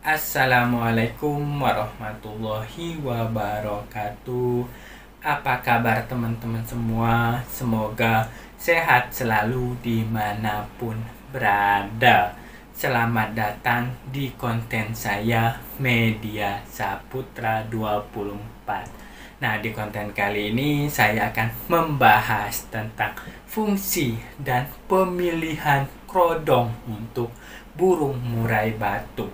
Assalamualaikum warahmatullahi wabarakatuh. Apa kabar teman-teman semua? Semoga sehat selalu dimanapun berada. Selamat datang di konten saya Media Saputra 24. Nah, di konten kali ini saya akan membahas tentang fungsi dan pemilihan kerodong untuk burung murai batu.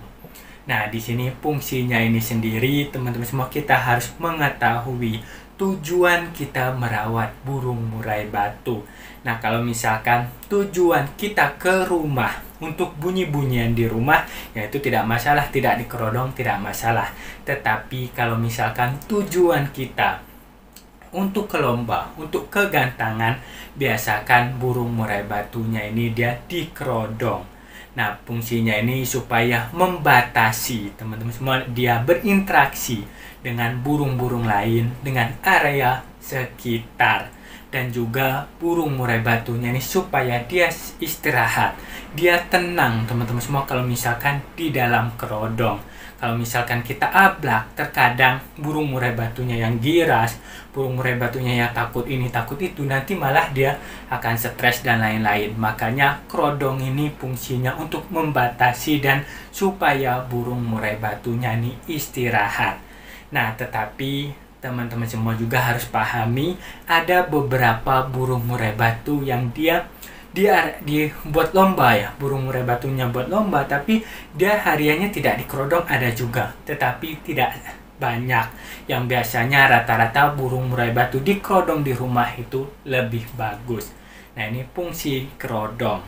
Nah, di sini fungsinya ini sendiri, teman-teman semua, kita harus mengetahui tujuan kita merawat burung murai batu. Nah, kalau misalkan tujuan kita ke rumah untuk bunyi-bunyian di rumah, yaitu tidak masalah, tidak dikerodong, tidak masalah. Tetapi kalau misalkan tujuan kita untuk ke lomba, untuk kegantangan, biasakan burung murai batunya ini dia dikerodong. Nah, fungsinya ini supaya membatasi teman-teman semua, dia berinteraksi dengan burung-burung lain, dengan area sekitar. Dan juga burung murai batunya ini supaya dia istirahat, dia tenang teman-teman semua kalau misalkan di dalam kerodong. Kalau misalkan kita ablak, terkadang burung murai batunya yang giras, burung murai batunya yang takut ini takut itu, nanti malah dia akan stres dan lain-lain. Makanya kerodong ini fungsinya untuk membatasi dan supaya burung murai batunya ini istirahat. Nah, tetapi teman-teman semua juga harus pahami, ada beberapa burung murai batu yang dia buat lomba ya, burung murai batunya buat lomba, tapi dia hariannya tidak dikerodong, ada juga, tetapi tidak banyak. Yang biasanya rata-rata burung murai batu dikerodong di rumah itu lebih bagus. Nah, ini fungsi kerodong.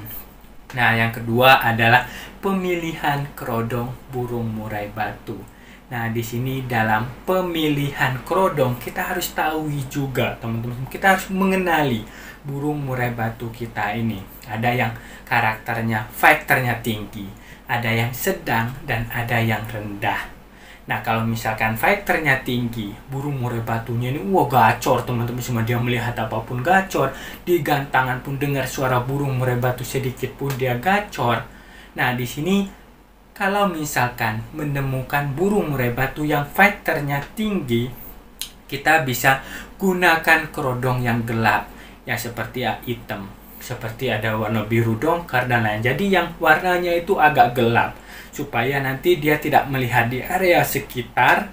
Nah, yang kedua adalah pemilihan kerodong burung murai batu. Nah, di sini dalam pemilihan kerodong kita harus tahu juga, teman-teman. Kita harus mengenali burung murai batu kita ini. Ada yang karakternya, fighternya tinggi, ada yang sedang, dan ada yang rendah. Nah, kalau misalkan fighternya tinggi, burung murai batunya ini gacor, teman-teman. Semua dia melihat apapun gacor, di gantangan pun dengar suara burung murai batu sedikit pun dia gacor. Nah, di sini kalau misalkan menemukan burung murai batu yang fighternya tinggi, kita bisa gunakan kerodong yang gelap, yang seperti hitam, seperti ada warna biru dongker dan lain. Jadi yang warnanya itu agak gelap, supaya nanti dia tidak melihat di area sekitar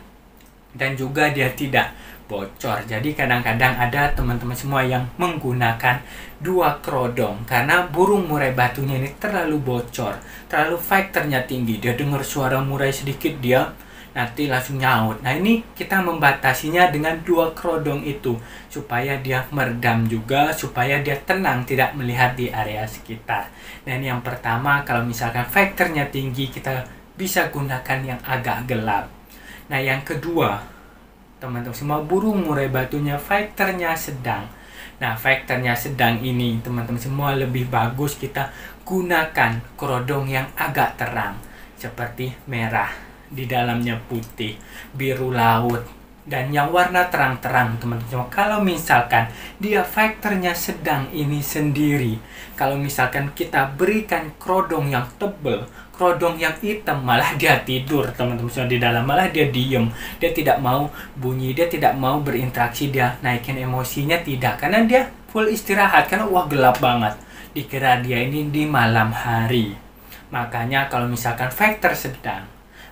dan juga dia tidak bocor. Jadi kadang-kadang ada teman-teman semua yang menggunakan dua kerodong karena burung murai batunya ini terlalu bocor, terlalu fighternya tinggi. Dia dengar suara murai sedikit dia nanti langsung nyaut. Nah, ini kita membatasinya dengan dua kerodong itu supaya dia meredam juga, supaya dia tenang, tidak melihat di area sekitar. Dan yang pertama, kalau misalkan fighternya tinggi, kita bisa gunakan yang agak gelap. Nah, yang kedua, teman-teman semua, burung murai batunya fighternya sedang. Nah, fighternya sedang ini, teman-teman semua, lebih bagus kita gunakan kerodong yang agak terang, seperti merah, di dalamnya putih, biru laut, dan yang warna terang-terang, teman-teman semua. Kalau misalkan dia fighternya sedang ini sendiri, kalau misalkan kita berikan kerodong yang tebal, kerodong yang hitam, malah dia tidur, teman-teman semua, di dalam malah dia diem, dia tidak mau bunyi, dia tidak mau berinteraksi, dia naikin emosinya, tidak, karena dia full istirahat, karena gelap banget, dikira dia ini di malam hari. Makanya kalau misalkan fighter sedang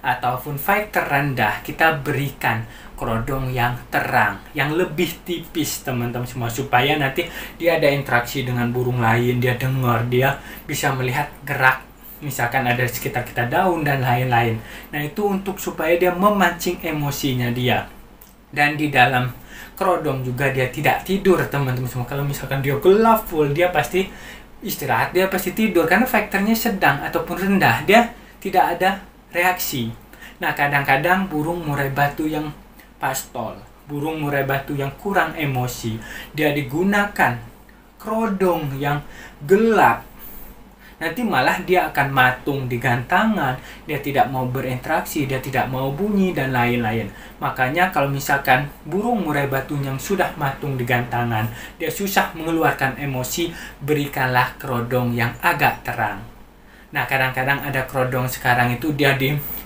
ataupun fighter rendah, kita berikan kerodong yang terang, yang lebih tipis, teman-teman semua, supaya nanti dia ada interaksi dengan burung lain, dia dengar, dia bisa melihat gerak, misalkan ada di sekitar kita daun dan lain-lain. Nah, itu untuk supaya dia memancing emosinya dia. Dan di dalam kerodong juga dia tidak tidur, teman-teman semua. Kalau misalkan dia gelap full, dia pasti istirahat, dia pasti tidur, karena faktornya sedang ataupun rendah, dia tidak ada reaksi. Nah, kadang-kadang burung murai batu yang pastol, burung murai batu yang kurang emosi, dia digunakan kerodong yang gelap, nanti malah dia akan matung di gantangan, dia tidak mau berinteraksi, dia tidak mau bunyi, dan lain-lain. Makanya kalau misalkan burung murai batu yang sudah matung di gantangan, dia susah mengeluarkan emosi, berikanlah kerodong yang agak terang. Nah, kadang-kadang ada kerodong sekarang itu dia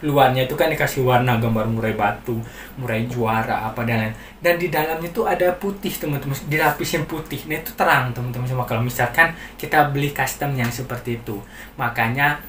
luarnya itu kan dikasih warna gambar murai batu, murai juara apa dan lain. Dan di dalamnya itu ada putih teman-teman, dilapisin putih. Nah itu terang teman-teman semua kalau misalkan kita beli custom yang seperti itu. Makanya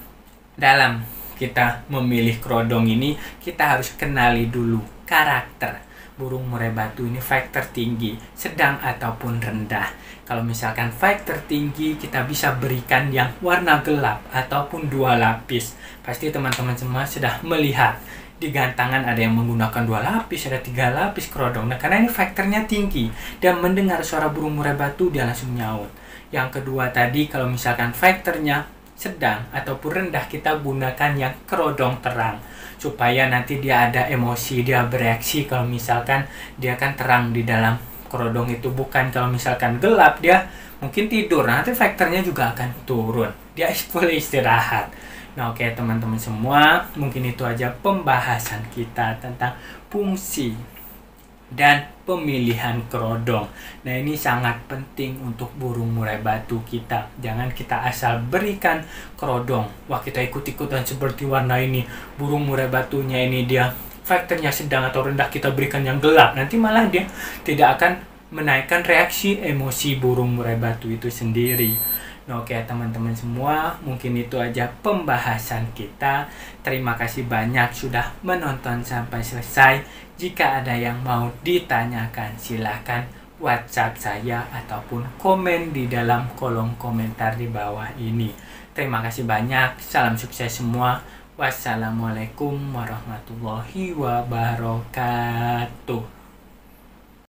dalam kita memilih kerodong ini kita harus kenali dulu karakter burung murai batu ini, faktor tinggi, sedang ataupun rendah. Kalau misalkan faktor tinggi kita bisa berikan yang warna gelap ataupun 2 lapis. Pasti teman-teman semua sudah melihat di gantangan ada yang menggunakan 2 lapis, ada 3 lapis kerodong. Nah karena ini faktornya tinggi dan mendengar suara burung murai batu dia langsung nyaut. Yang kedua tadi kalau misalkan faktornya sedang ataupun rendah kita gunakan yang kerodong terang supaya nanti dia ada emosi, dia bereaksi kalau misalkan dia kan terang di dalam kerodong itu. Bukan kalau misalkan gelap dia mungkin tidur, nanti faktornya juga akan turun, dia boleh istirahat. Nah oke teman-teman semua, mungkin itu aja pembahasan kita tentang fungsi dan pemilihan kerodong. Nah ini sangat penting untuk burung murai batu kita. Jangan kita asal berikan kerodong, wah kita ikut-ikutan seperti warna ini, burung murai batunya ini dia faktornya sedang atau rendah, kita berikan yang gelap, nanti malah dia tidak akan menaikkan reaksi emosi burung murai batu itu sendiri. Nah, oke teman-teman semua, mungkin itu aja pembahasan kita. Terima kasih banyak sudah menonton sampai selesai. Jika ada yang mau ditanyakan silahkan WhatsApp saya ataupun komen di dalam kolom komentar di bawah ini. Terima kasih banyak, salam sukses semua. Wassalamualaikum warahmatullahi wabarakatuh.